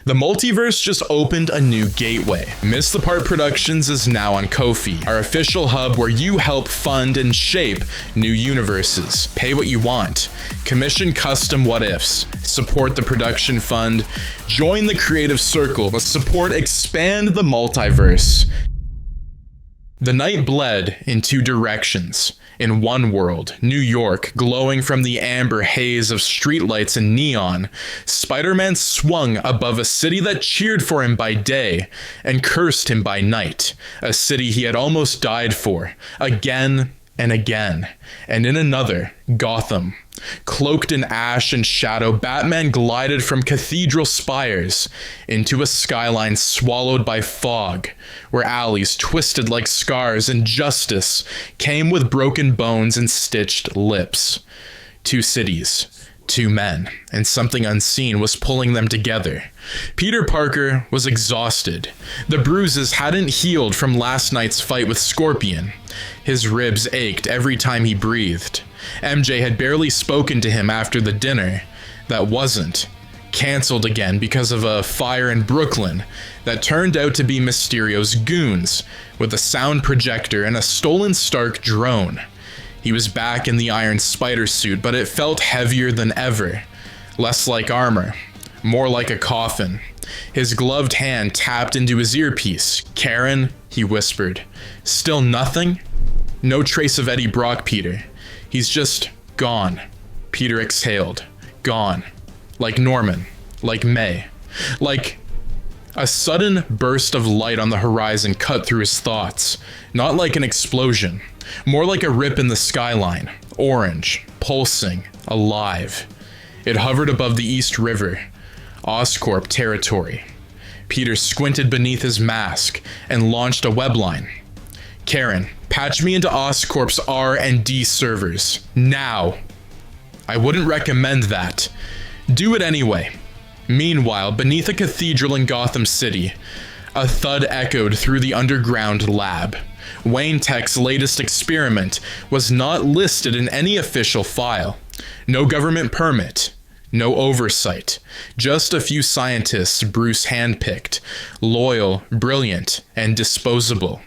The multiverse just opened a new gateway. MissedThePart Productions is now on Ko-fi, our official hub where you help fund and shape new universes. Pay what you want, commission custom what-ifs, support the production fund, join the creative circle, support expand the multiverse. The night bled in two directions. In one world, New York, glowing from the amber haze of streetlights and neon, Spider-Man swung above a city that cheered for him by day and cursed him by night, a city he had almost died for, again and again. And in another, Gotham. Cloaked in ash and shadow, Batman glided from cathedral spires into a skyline swallowed by fog, where alleys twisted like scars and justice came with broken bones and stitched lips. Two cities, two men, and something unseen was pulling them together. Peter Parker was exhausted. The bruises hadn't healed from last night's fight with Scorpion. His ribs ached every time he breathed. MJ had barely spoken to him after the dinner that wasn't, canceled again because of a fire in Brooklyn that turned out to be Mysterio's goons with a sound projector and a stolen Stark drone. He was back in the Iron Spider suit, but it felt heavier than ever, less like armor, more like a coffin. His gloved hand tapped into his earpiece. "Karen," he whispered. "Still nothing?" "No trace of Eddie Brock, Peter. He's just gone." Peter exhaled. Gone. Like Norman. Like May. Like... A sudden burst of light on the horizon cut through his thoughts. Not like an explosion. More like a rip in the skyline. Orange. Pulsing. Alive. It hovered above the East River. OsCorp territory. Peter squinted beneath his mask and launched a webline. "Karen, patch me into OsCorp's R&D servers. Now." "I wouldn't recommend that." "Do it anyway." Meanwhile, beneath a cathedral in Gotham City, a thud echoed through the underground lab. Wayne Tech's latest experiment was not listed in any official file. No government permit. No oversight. Just a few scientists Bruce handpicked, loyal, brilliant, and disposable.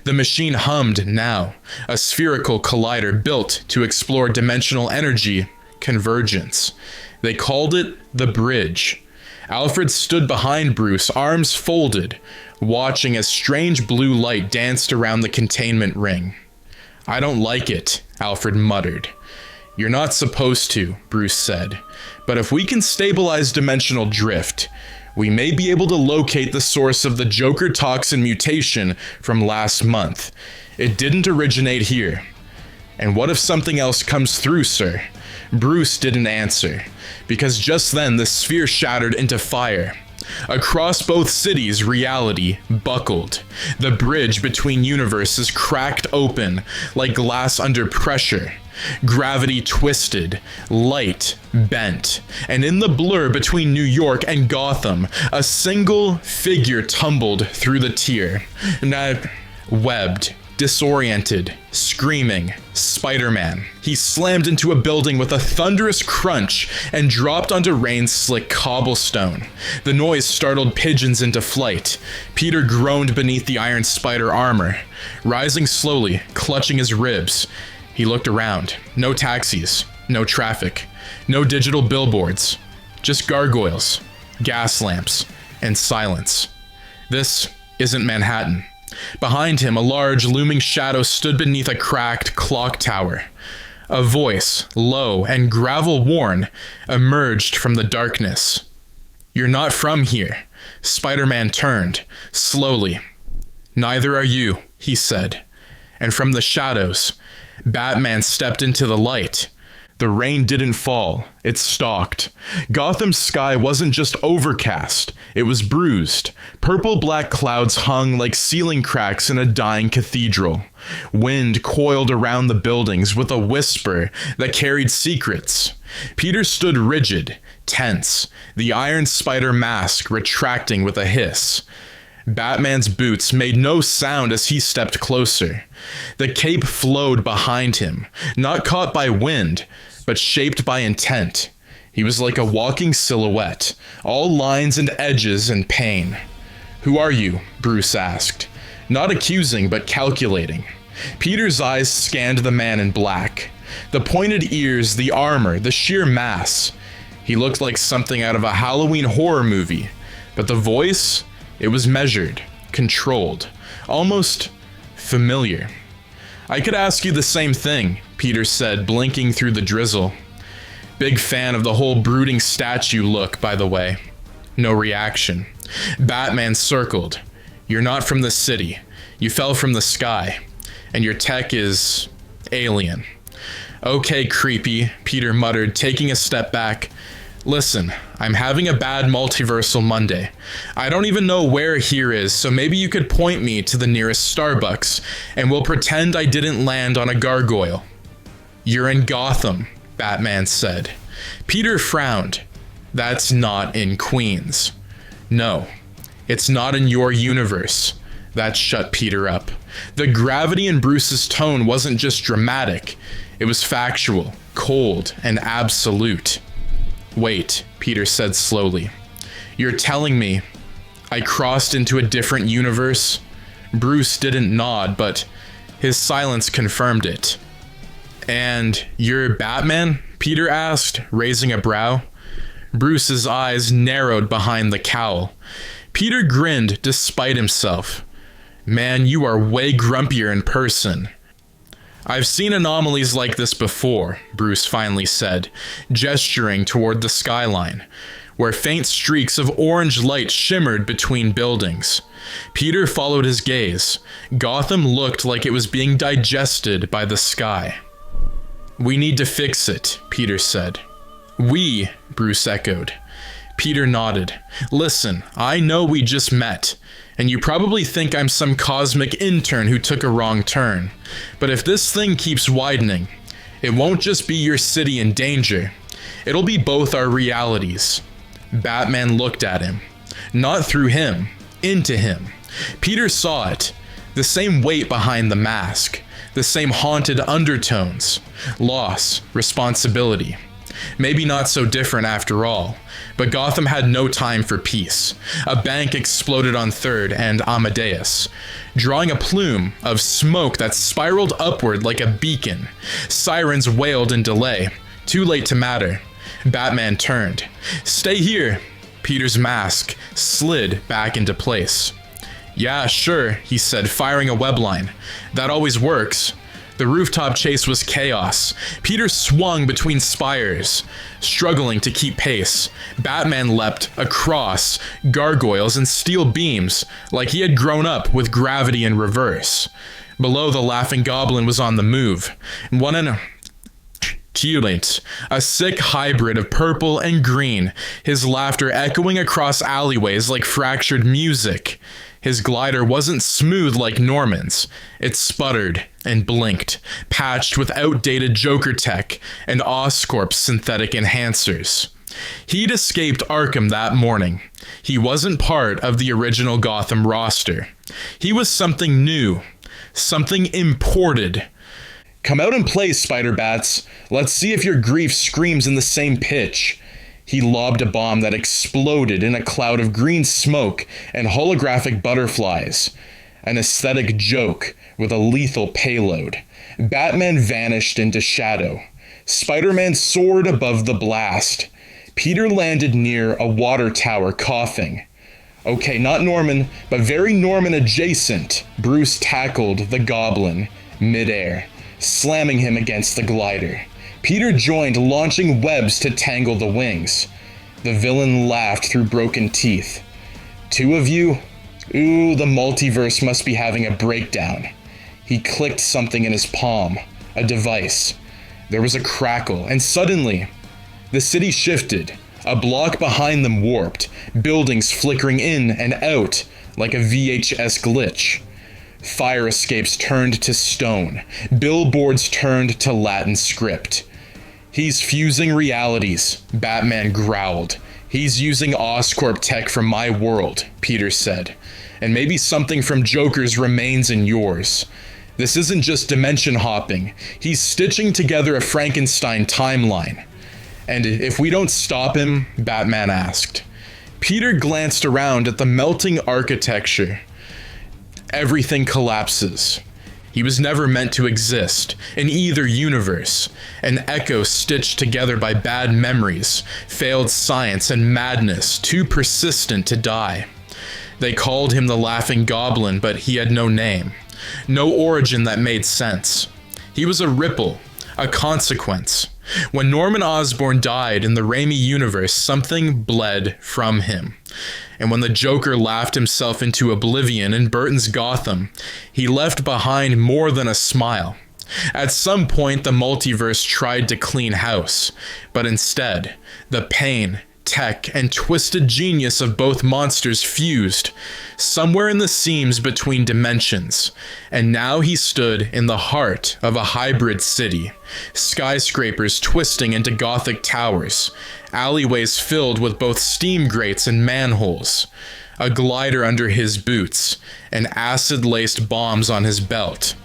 The machine hummed now, a spherical collider built to explore dimensional energy convergence. They called it the Bridge. Alfred stood behind Bruce, arms folded, watching as strange blue light danced around the containment ring. "I don't like it," Alfred muttered. "You're not supposed to," Bruce said. "But if we can stabilize dimensional drift, we may be able to locate the source of the Joker toxin mutation from last month. It didn't originate here." "And what if something else comes through, sir?" Bruce didn't answer, because just then the sphere shattered into fire. Across both cities, reality buckled. The bridge between universes cracked open like glass under pressure. Gravity twisted, light bent, and in the blur between New York and Gotham, a single figure tumbled through the tier. Webbed, disoriented, screaming, Spider-Man. He slammed into a building with a thunderous crunch and dropped onto rain-slick cobblestone. The noise startled pigeons into flight. Peter groaned beneath the Iron Spider armor, rising slowly, clutching his ribs. He looked around. No taxis, no traffic, no digital billboards, just gargoyles, gas lamps, and silence. This isn't Manhattan. Behind him, a large, looming shadow stood beneath a cracked clock tower. A voice, low and gravel-worn, emerged from the darkness. "You're not from here." Spider-Man turned, slowly. "Neither are you," he said. And from the shadows, Batman stepped into the light. The rain didn't fall, it stalked. Gotham's sky wasn't just overcast, it was bruised. Purple-black clouds hung like ceiling cracks in a dying cathedral. Wind coiled around the buildings with a whisper that carried secrets. Peter stood rigid, tense, the Iron Spider mask retracting with a hiss. Batman's boots made no sound as he stepped closer. The cape flowed behind him, not caught by wind, but shaped by intent. He was like a walking silhouette, all lines and edges and pain. "Who are you?" Bruce asked. Not accusing, but calculating. Peter's eyes scanned the man in black. The pointed ears, the armor, the sheer mass. He looked like something out of a Halloween horror movie. But the voice, it was measured, controlled, almost familiar. "I could ask you the same thing," Peter said, blinking through the drizzle. "Big fan of the whole brooding statue look, by the way." No reaction. Batman circled. "You're not from the city. You fell from the sky. And your tech is alien." "Okay, creepy," Peter muttered, taking a step back. "Listen, I'm having a bad multiversal Monday. I don't even know where here is, so maybe you could point me to the nearest Starbucks, and we'll pretend I didn't land on a gargoyle." "You're in Gotham," Batman said. Peter frowned. "That's not in Queens." "No, it's not in your universe." That shut Peter up. The gravity in Bruce's tone wasn't just dramatic. It was factual, cold, and absolute. "Wait," Peter said slowly. "You're telling me I crossed into a different universe?" Bruce didn't nod, but his silence confirmed it. "And you're Batman?" Peter asked, raising a brow. Bruce's eyes narrowed behind the cowl. Peter grinned despite himself. "Man, you are way grumpier in person." "I've seen anomalies like this before," Bruce finally said, gesturing toward the skyline, where faint streaks of orange light shimmered between buildings. Peter followed his gaze. Gotham looked like it was being digested by the sky. "We need to fix it," Peter said. "We," Bruce echoed. Peter nodded. "Listen, I know we just met, and you probably think I'm some cosmic intern who took a wrong turn. But if this thing keeps widening, it won't just be your city in danger. It'll be both our realities." Batman looked at him. Not through him, into him. Peter saw it. The same weight behind the mask. The same haunted undertones. Loss, responsibility. Maybe not so different after all. But Gotham had no time for peace. A bank exploded on 3rd and Amadeus, drawing a plume of smoke that spiraled upward like a beacon. Sirens wailed in delay. Too late to matter. Batman turned. "Stay here." Peter's mask slid back into place. "Yeah, sure," he said, firing a webline. "That always works." The rooftop chase was chaos. Peter swung between spires, struggling to keep pace. Batman leapt across gargoyles and steel beams like he had grown up with gravity in reverse. Below, the laughing goblin was on the move. One in Keaton, a sick hybrid of purple and green, his laughter echoing across alleyways like fractured music. His glider wasn't smooth like Norman's. It sputtered and blinked, patched with outdated Joker tech and OsCorp synthetic enhancers. He'd escaped Arkham that morning. He wasn't part of the original Gotham roster. He was something new, something imported. "Come out and play, Spider-Bats. Let's see if your grief screams in the same pitch." He lobbed a bomb that exploded in a cloud of green smoke and holographic butterflies. An aesthetic joke with a lethal payload. Batman vanished into shadow. Spider-Man soared above the blast. Peter landed near a water tower, coughing. Okay, not Norman, but very Norman adjacent. Bruce tackled the Goblin midair, slamming him against the glider. Peter joined, launching webs to tangle the wings. The villain laughed through broken teeth. "Two of you? Ooh, the multiverse must be having a breakdown." He clicked something in his palm, a device. There was a crackle, and suddenly, the city shifted. A block behind them warped, buildings flickering in and out like a VHS glitch. Fire escapes turned to stone. Billboards turned to Latin script. "He's fusing realities," Batman growled. "He's using OsCorp tech from my world," Peter said. "And maybe something from Joker's remains in yours. This isn't just dimension hopping. He's stitching together a Frankenstein timeline." And if we don't stop him, Batman asked. Peter glanced around at the melting architecture. Everything collapses. He was never meant to exist in either universe, an echo stitched together by bad memories, failed science, and madness too persistent to die. They called him the Laughing Goblin, but he had no name, no origin that made sense. He was a ripple, a consequence. When Norman Osborn died in the Raimi universe, something bled from him. And when the Joker laughed himself into oblivion in Burton's Gotham, he left behind more than a smile. At some point, the multiverse tried to clean house, but instead, the pain, tech, and twisted genius of both monsters fused, somewhere in the seams between dimensions, and now he stood in the heart of a hybrid city, skyscrapers twisting into gothic towers, alleyways filled with both steam grates and manholes, a glider under his boots, and acid-laced bombs on his belt.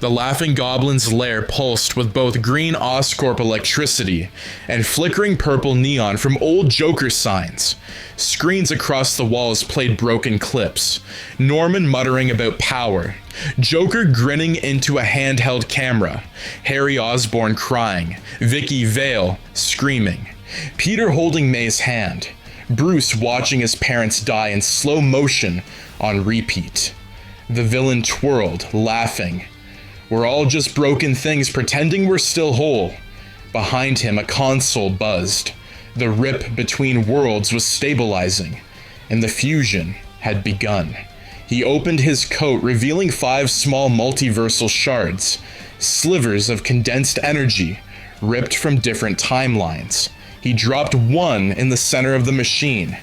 The Laughing Goblin's lair pulsed with both green OsCorp electricity and flickering purple neon from old Joker signs. Screens across the walls played broken clips, Norman muttering about power, Joker grinning into a handheld camera, Harry Osborn crying, Vicky Vale screaming, Peter holding May's hand, Bruce watching his parents die in slow motion on repeat. The villain twirled, laughing. We're all just broken things pretending we're still whole. Behind him, a console buzzed. The rip between worlds was stabilizing, and the fusion had begun. He opened his coat, revealing 5 small multiversal shards, slivers of condensed energy, ripped from different timelines. He dropped one in the center of the machine.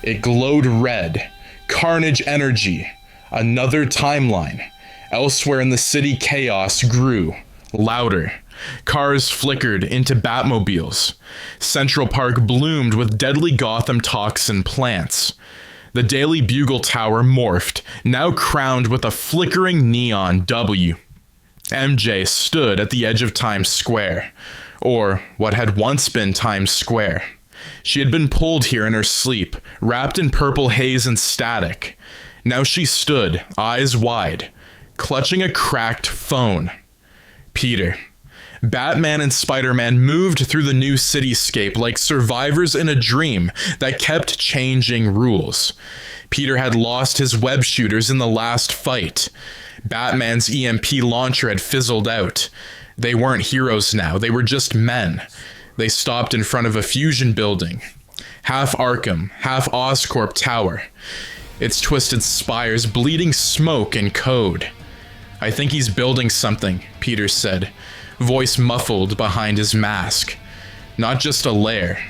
It glowed red. Carnage energy. Another timeline. Elsewhere in the city, chaos grew, louder. Cars flickered into Batmobiles. Central Park bloomed with deadly Gotham toxin plants. The Daily Bugle Tower morphed, now crowned with a flickering neon W. MJ stood at the edge of Times Square, or what had once been Times Square. She had been pulled here in her sleep, wrapped in purple haze and static. Now she stood, eyes wide, clutching a cracked phone. Peter. Batman and Spider-Man moved through the new cityscape like survivors in a dream that kept changing rules. Peter had lost his web shooters in the last fight. Batman's EMP launcher had fizzled out. They weren't heroes now, they were just men. They stopped in front of a fusion building. Half Arkham, half OsCorp Tower. Its twisted spires bleeding smoke and code. I think he's building something, Peter said, voice muffled behind his mask. Not just a lair,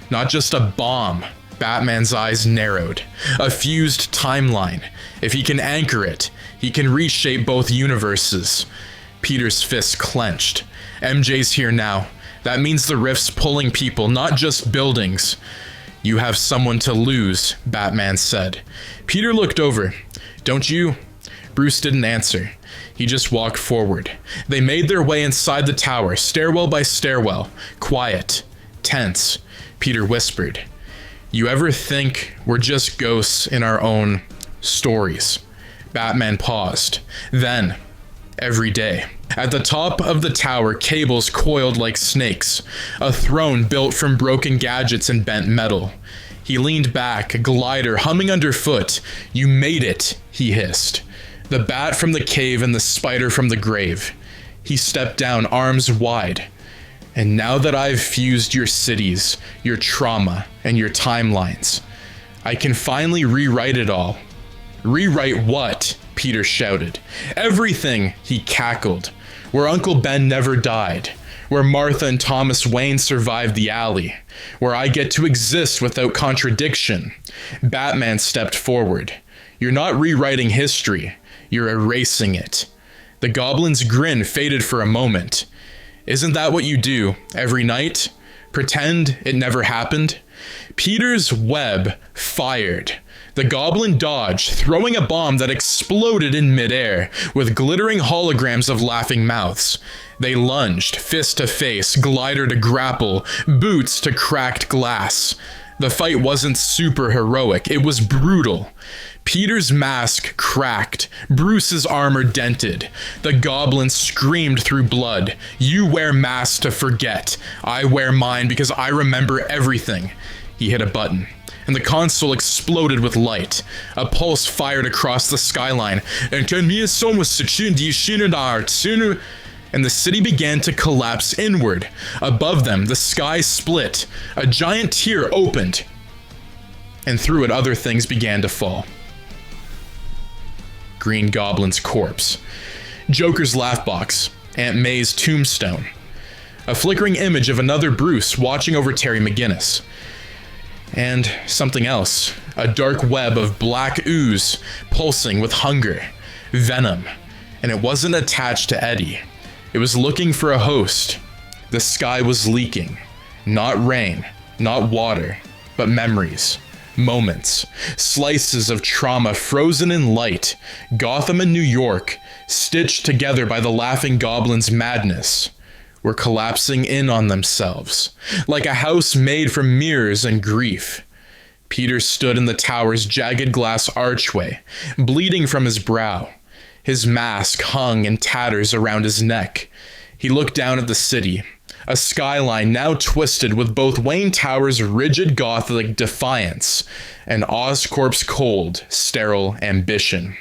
not just a bomb. Batman's eyes narrowed. A fused timeline. If he can anchor it, he can reshape both universes. Peter's fist clenched. MJ's here now. That means the rift's pulling people, not just buildings. You have someone to lose, Batman said. Peter looked over. Don't you? Bruce didn't answer. He just walked forward. They made their way inside the tower, stairwell by stairwell. Quiet. Tense. Peter whispered. You ever think we're just ghosts in our own stories? Batman paused. Then, every day. At the top of the tower, cables coiled like snakes. A throne built from broken gadgets and bent metal. He leaned back, a glider humming underfoot. You made it, he hissed. The bat from the cave and the spider from the grave. He stepped down, arms wide. And now that I've fused your cities, your trauma, and your timelines, I can finally rewrite it all. Rewrite what? Peter shouted. Everything, he cackled. Where Uncle Ben never died. Where Martha and Thomas Wayne survived the alley. Where I get to exist without contradiction. Batman stepped forward. You're not rewriting history. You're erasing it. The Goblin's grin faded for a moment. Isn't that what you do every night? Pretend it never happened? Peter's web fired. The goblin dodged, throwing a bomb that exploded in midair, with glittering holograms of laughing mouths. They lunged, fist to face, glider to grapple, boots to cracked glass. The fight wasn't super heroic, it was brutal. Peter's mask cracked, Bruce's armor dented. The goblin screamed through blood. You wear masks to forget. I wear mine because I remember everything. He hit a button, and the console exploded with light. A pulse fired across the skyline. And the city began to collapse inward. Above them, the sky split. A giant tear opened, and through it other things began to fall. Green Goblin's corpse, Joker's laugh box, Aunt May's tombstone, a flickering image of another Bruce watching over Terry McGinnis, and something else, a dark web of black ooze pulsing with hunger, venom, and it wasn't attached to Eddie. It was looking for a host. The sky was leaking, not rain, not water, but memories. Moments, slices of trauma frozen in light, Gotham and New York, stitched together by the laughing goblin's madness, were collapsing in on themselves, like a house made from mirrors and grief. Peter stood in the tower's jagged glass archway, bleeding from his brow. His mask hung in tatters around his neck. He looked down at the city, a skyline now twisted with both Wayne Tower's rigid gothic defiance and OsCorp's cold, sterile ambition.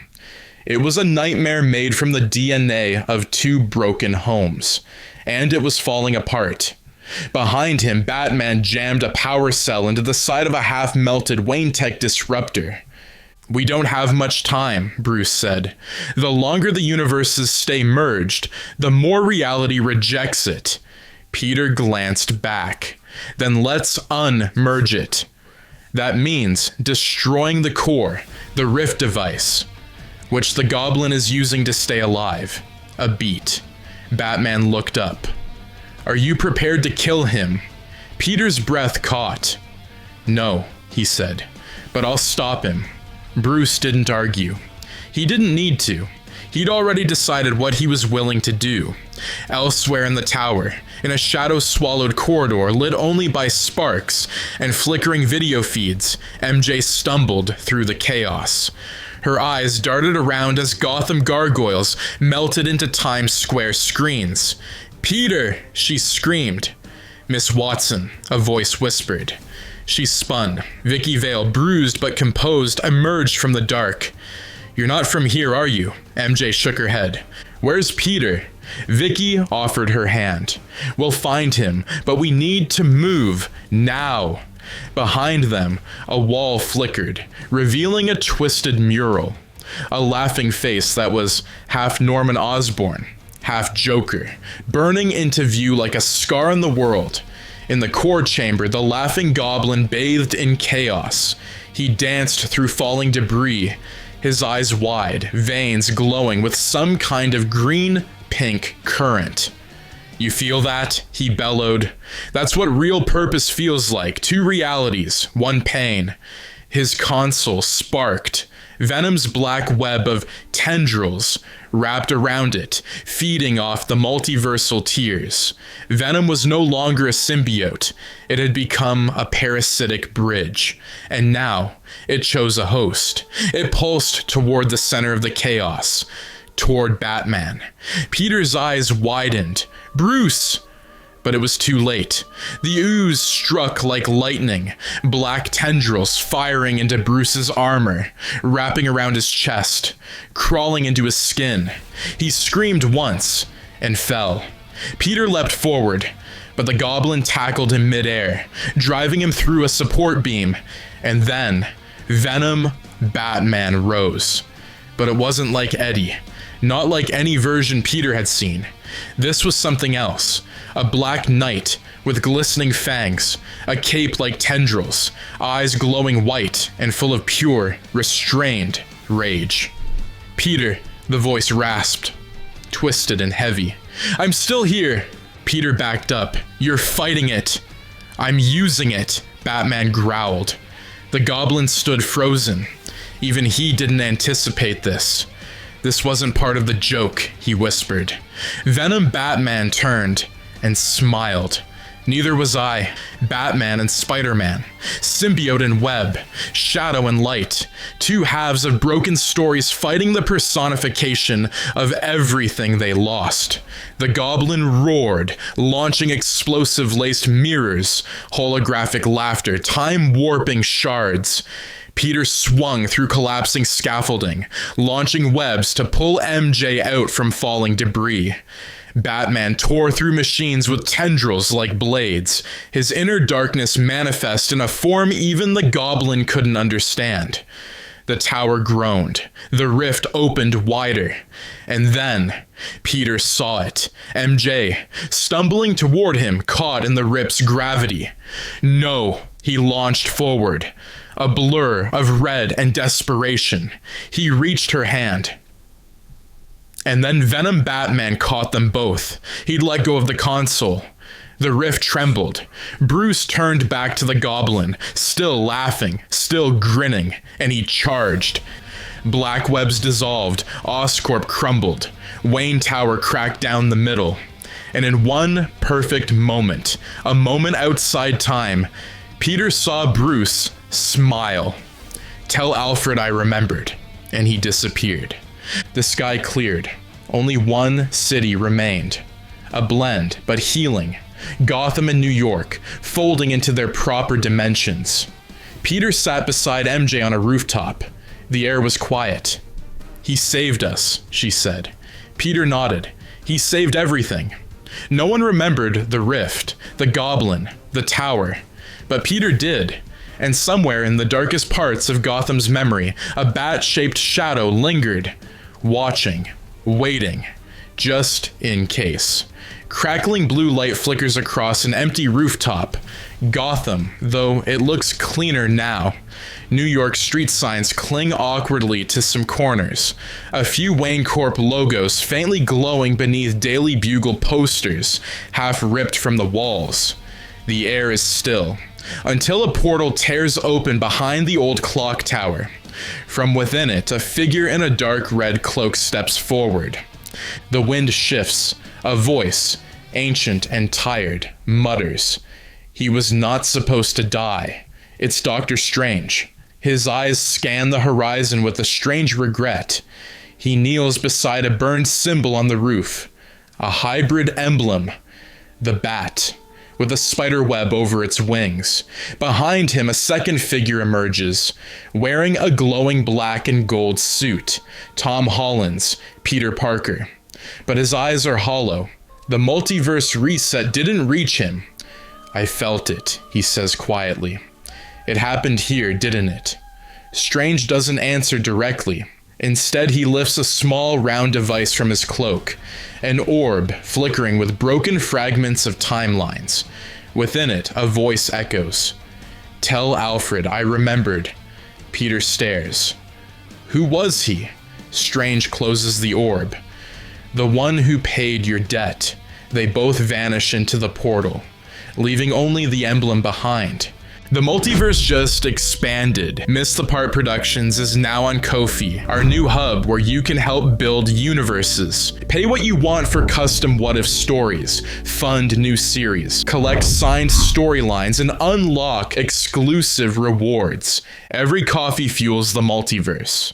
It was a nightmare made from the DNA of two broken homes, and it was falling apart. Behind him, Batman jammed a power cell into the side of a half-melted Wayne Tech disruptor. We don't have much time, Bruce said. The longer the universes stay merged, the more reality rejects it. Peter glanced back. Then let's unmerge it. That means destroying the core, the rift device, which the goblin is using to stay alive. A beat. Batman looked up. Are you prepared to kill him? Peter's breath caught. No, he said, but I'll stop him. Bruce didn't argue. He didn't need to. He'd already decided what he was willing to do. Elsewhere in the tower, in a shadow-swallowed corridor lit only by sparks and flickering video feeds, MJ stumbled through the chaos. Her eyes darted around as Gotham gargoyles melted into Times Square screens. "Peter!" she screamed. "Miss Watson," a voice whispered. She spun. Vicky Vale, bruised but composed, emerged from the dark. "You're not from here, are you?" MJ shook her head. "Where's Peter?" Vicky offered her hand. "We'll find him, but we need to move, now." Behind them, a wall flickered, revealing a twisted mural. A laughing face that was half Norman Osborn, half Joker, burning into view like a scar on the world. In the core chamber, the laughing goblin bathed in chaos. He danced through falling debris, his eyes wide, veins glowing with some kind of green-pink current. "You feel that?" he bellowed. "That's what real purpose feels like. Two realities, one pain." His console sparked. Venom's black web of tendrils wrapped around it, feeding off the multiversal tears. Venom was no longer a symbiote. It had become a parasitic bridge. And now, it chose a host. It pulsed toward the center of the chaos, toward Batman. Peter's eyes widened. "Bruce!" But it was too late. The ooze struck like lightning, black tendrils firing into Bruce's armor, wrapping around his chest, crawling into his skin. He screamed once and fell. Peter leapt forward, but the goblin tackled him midair, driving him through a support beam, and then Venom Batman rose. But it wasn't like Eddie, not like any version Peter had seen. This was something else. A black knight with glistening fangs, a cape like tendrils, eyes glowing white and full of pure, restrained rage. "Peter," the voice rasped, twisted and heavy. "I'm still here." Peter backed up. "You're fighting it." "I'm using it," Batman growled. The goblin stood frozen. Even he didn't anticipate this. This wasn't part of the joke, he whispered. Venom Batman turned and smiled. Neither was I. Batman and Spider-Man. Symbiote and web. Shadow and light. Two halves of broken stories fighting the personification of everything they lost. The Goblin roared, launching explosive-laced mirrors, holographic laughter, time-warping shards. Peter swung through collapsing scaffolding, launching webs to pull MJ out from falling debris. Batman tore through machines with tendrils like blades, his inner darkness manifest in a form even the Goblin couldn't understand. The tower groaned, the rift opened wider, and then Peter saw it. MJ, stumbling toward him, caught in the rip's gravity. No, he launched forward. A blur of red and desperation. He reached her hand. And then Venom Batman caught them both. He'd let go of the console. The rift trembled. Bruce turned back to the Goblin, still laughing, still grinning, and he charged. Black webs dissolved, OsCorp crumbled. Wayne Tower cracked down the middle. And in one perfect moment, a moment outside time, Peter saw Bruce smile. Tell Alfred I remembered. And he disappeared. The sky cleared. Only one city remained. A blend, but healing. Gotham and New York, folding into their proper dimensions. Peter sat beside MJ on a rooftop. The air was quiet. He saved us, she said. Peter nodded. He saved everything. No one remembered the rift, the Goblin, the tower. But Peter did. And somewhere in the darkest parts of Gotham's memory, a bat-shaped shadow lingered, watching, waiting, just in case. Crackling blue light flickers across an empty rooftop. Gotham, though it looks cleaner now. New York street signs cling awkwardly to some corners. A few Wayne Corp logos faintly glowing beneath Daily Bugle posters, half ripped from the walls. The air is still, until a portal tears open behind the old clock tower. From within it, a figure in a dark red cloak steps forward. The wind shifts. A voice, ancient and tired, mutters. He was not supposed to die. It's Dr. Strange. His eyes scan the horizon with a strange regret. He kneels beside a burned symbol on the roof. A hybrid emblem. The bat, with a spider web over its wings. Behind him, a second figure emerges, wearing a glowing black and gold suit. Tom Holland's Peter Parker. But his eyes are hollow. The multiverse reset didn't reach him. I felt it, he says quietly. It happened here, didn't it? Strange doesn't answer directly. Instead, he lifts a small round device from his cloak, an orb flickering with broken fragments of timelines. Within it, a voice echoes. Tell Alfred I remembered. Peter stares. Who was he? Strange closes the orb. The one who paid your debt. They both vanish into the portal, leaving only the emblem behind. The multiverse just expanded. MissedThePart Productions is now on Ko-fi, our new hub where you can help build universes. Pay what you want for custom what-if stories, fund new series, collect signed storylines, and unlock exclusive rewards. Every coffee fuels the multiverse.